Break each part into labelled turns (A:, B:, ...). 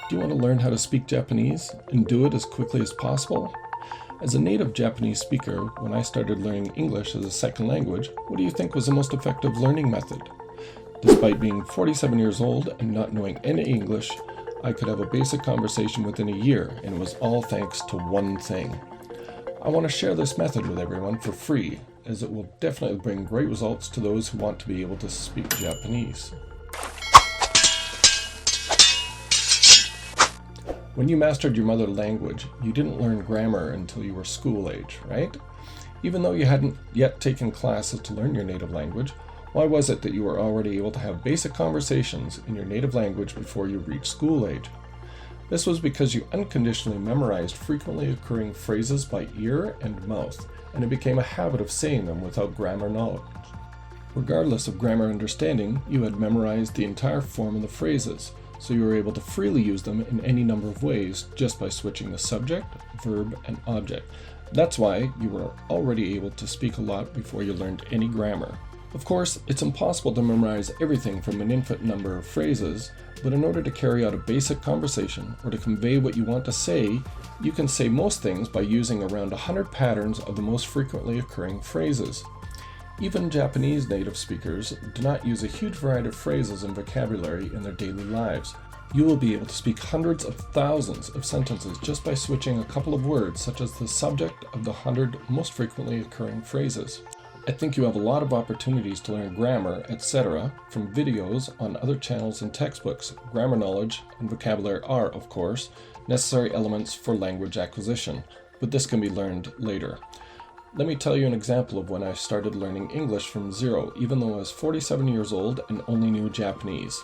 A: Do you want to learn how to speak Japanese and do it as quickly as possible? As a native Japanese speaker, when I started learning English as a second language, what do you think was the most effective learning method? Despite being 47 years old and not knowing any English, I could have a basic conversation within a year, and it was all thanks to one thing. I want to share this method with everyone for free, as it will definitely bring great results to those who want to be able to speak Japanese. When you mastered your mother language, you didn't learn grammar until you were school age, right? Even though you hadn't yet taken classes to learn your native language, why was it that you were already able to have basic conversations in your native language before you reached school age? This was because you unconditionally memorized frequently occurring phrases by ear and mouth, and it became a habit of saying them without grammar knowledge. Regardless of grammar understanding, you had memorized the entire form of the phrases, so you were able to freely use them in any number of ways just by switching the subject, verb, and object. That's why you were already able to speak a lot before you learned any grammar. Of course, it's impossible to memorize everything from an infinite number of phrases, but in order to carry out a basic conversation or to convey what you want to say, you can say most things by using around 100 patterns of the most frequently occurring phrases. Even Japanese native speakers do not use a huge variety of phrases and vocabulary in their daily lives. You will be able to speak hundreds of thousands of sentences just by switching a couple of words, such as the subject of the 100 most frequently occurring phrases. I think you have a lot of opportunities to learn grammar, etc. from videos on other channels and textbooks. Grammar knowledge and vocabulary are, of course, necessary elements for language acquisition, but this can be learned later. Let me tell you an example of when I started learning English from zero, even though I was 47 years old and only knew Japanese.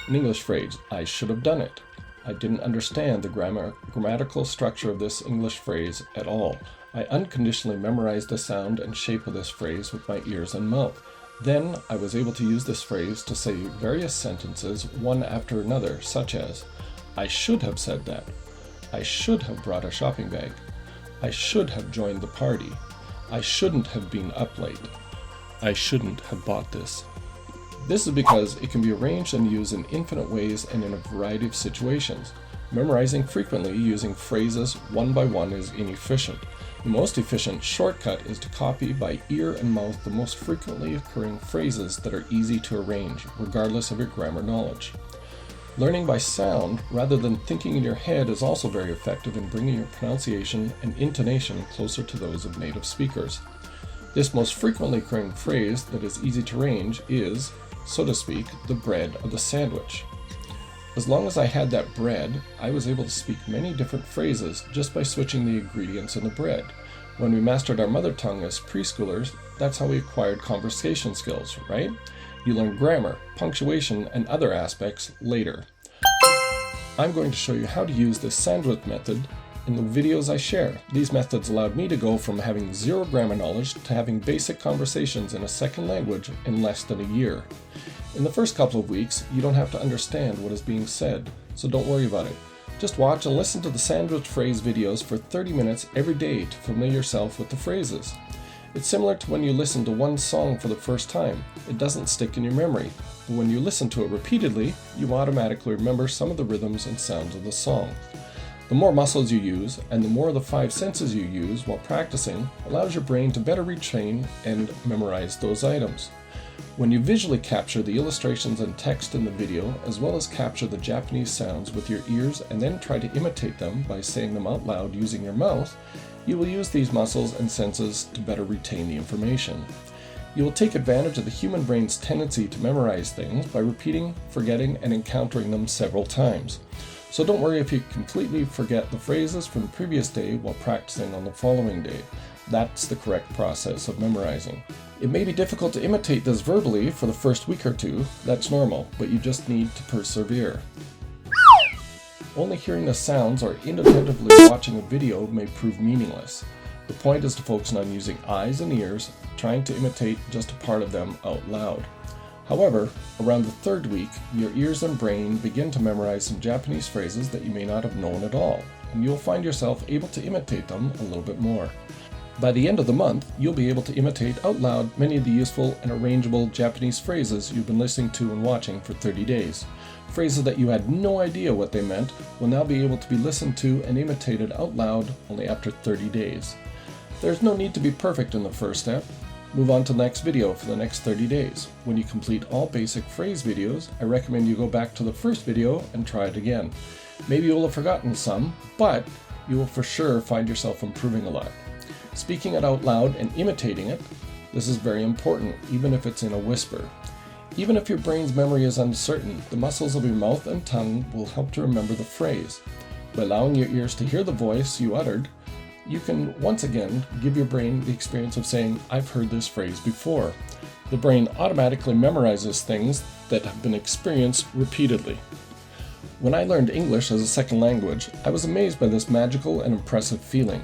A: An English phrase, I should have done it. I didn't understand the grammatical structure of this English phrase at all. I unconditionally memorized the sound and shape of this phrase with my ears and mouth. Then I was able to use this phrase to say various sentences one after another, such as, I should have said that. I should have brought a shopping bag. I should have joined the party. I shouldn't have been up late. I shouldn't have bought this. This is because it can be arranged and used in infinite ways and in a variety of situations. Memorizing frequently using phrases one by one is inefficient. The most efficient shortcut is to copy by ear and mouth the most frequently occurring phrases that are easy to arrange, regardless of your grammar knowledge. Learning by sound rather than thinking in your head is also very effective in bringing your pronunciation and intonation closer to those of native speakers. This most frequently occurring phrase that is easy to arrange is, so to speak, the bread of the sandwich. As long as I had that bread, I was able to speak many different phrases just by switching the ingredients in the bread. When we mastered our mother tongue as preschoolers, that's how we acquired conversation skills, right? You learn grammar, punctuation, and other aspects later. I'm going to show you how to use this sandwich method in the videos I share. These methods allowed me to go from having zero grammar knowledge to having basic conversations in a second language in less than a year. In the first couple of weeks, you don't have to understand what is being said, so don't worry about it. Just watch and listen to the sandwich phrase videos for 30 minutes every day to familiar yourself with the phrases. It's similar to when you listen to one song for the first time. It doesn't stick in your memory, but when you listen to it repeatedly, you automatically remember some of the rhythms and sounds of the song. The more muscles you use, and the more of the 5 senses you use while practicing, allows your brain to better retrain and memorize those items. When you visually capture the illustrations and text in the video, as well as capture the Japanese sounds with your ears and then try to imitate them by saying them out loud using your mouth, you will use these muscles and senses to better retain the information. You will take advantage of the human brain's tendency to memorize things by repeating, forgetting, and encountering them several times. So don't worry if you completely forget the phrases from the previous day while practicing on the following day. That's the correct process of memorizing. It may be difficult to imitate this verbally for the first week or two. That's normal, but you just need to persevere. Only hearing the sounds or inattentively watching a video may prove meaningless. The point is to focus on using eyes and ears, trying to imitate just a part of them out loud. However, around the 3rd week, your ears and brain begin to memorize some Japanese phrases that you may not have known at all, and you'll find yourself able to imitate them a little bit more. By the end of the month, you'll be able to imitate out loud many of the useful and arrangeable Japanese phrases you've been listening to and watching for 30 days. Phrases that you had no idea what they meant will now be able to be listened to and imitated out loud only after 30 days. There's no need to be perfect in the first step. Move on to the next video for the next 30 days. When you complete all basic phrase videos, I recommend you go back to the first video and try it again. Maybe you'll have forgotten some, but you will for sure find yourself improving a lot. Speaking it out loud and imitating it, this is very important, even if it's in a whisper. Even if your brain's memory is uncertain, the muscles of your mouth and tongue will help to remember the phrase. By allowing your ears to hear the voice you uttered, you can once again give your brain the experience of saying, "I've heard this phrase before." The brain automatically memorizes things that have been experienced repeatedly. When I learned English as a second language, I was amazed by this magical and impressive feeling.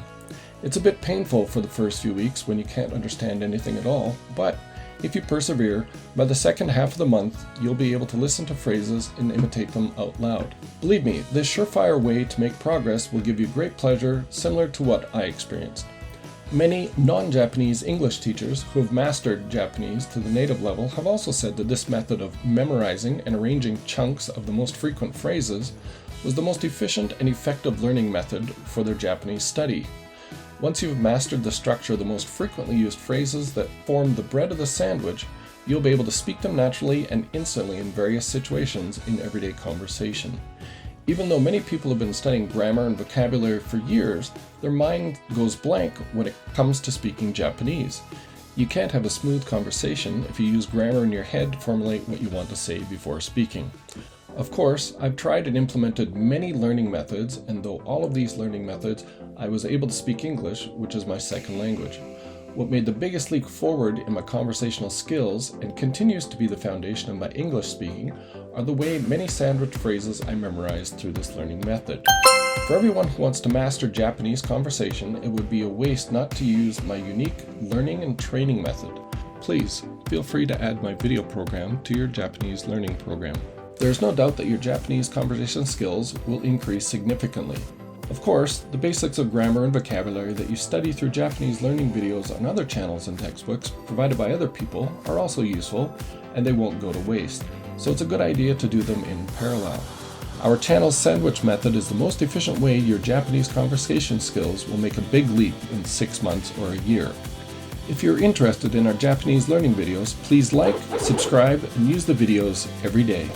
A: It's a bit painful for the first few weeks when you can't understand anything at all, but if you persevere, by the second half of the month, you'll be able to listen to phrases and imitate them out loud. Believe me, this surefire way to make progress will give you great pleasure, similar to what I experienced. Many non-Japanese English teachers who have mastered Japanese to the native level have also said that this method of memorizing and arranging chunks of the most frequent phrases was the most efficient and effective learning method for their Japanese study. Once you've mastered the structure of the most frequently used phrases that form the bread of the sandwich, you'll be able to speak them naturally and instantly in various situations in everyday conversation. Even though many people have been studying grammar and vocabulary for years, their mind goes blank when it comes to speaking Japanese. You can't have a smooth conversation if you use grammar in your head to formulate what you want to say before speaking. Of course, I've tried and implemented many learning methods, and though all of these learning methods, I was able to speak English, which is my second language. What made the biggest leap forward in my conversational skills, and continues to be the foundation of my English speaking, are the way many sandwich phrases I memorized through this learning method. For everyone who wants to master Japanese conversation, it would be a waste not to use my unique learning and training method. Please, feel free to add my video program to your Japanese learning program. There is no doubt that your Japanese conversation skills will increase significantly. Of course, the basics of grammar and vocabulary that you study through Japanese learning videos on other channels and textbooks provided by other people are also useful, and they won't go to waste, so it's a good idea to do them in parallel. Our channel's sandwich method is the most efficient way your Japanese conversation skills will make a big leap in 6 months or a year. If you're interested in our Japanese learning videos, please like, subscribe, and use the videos every day.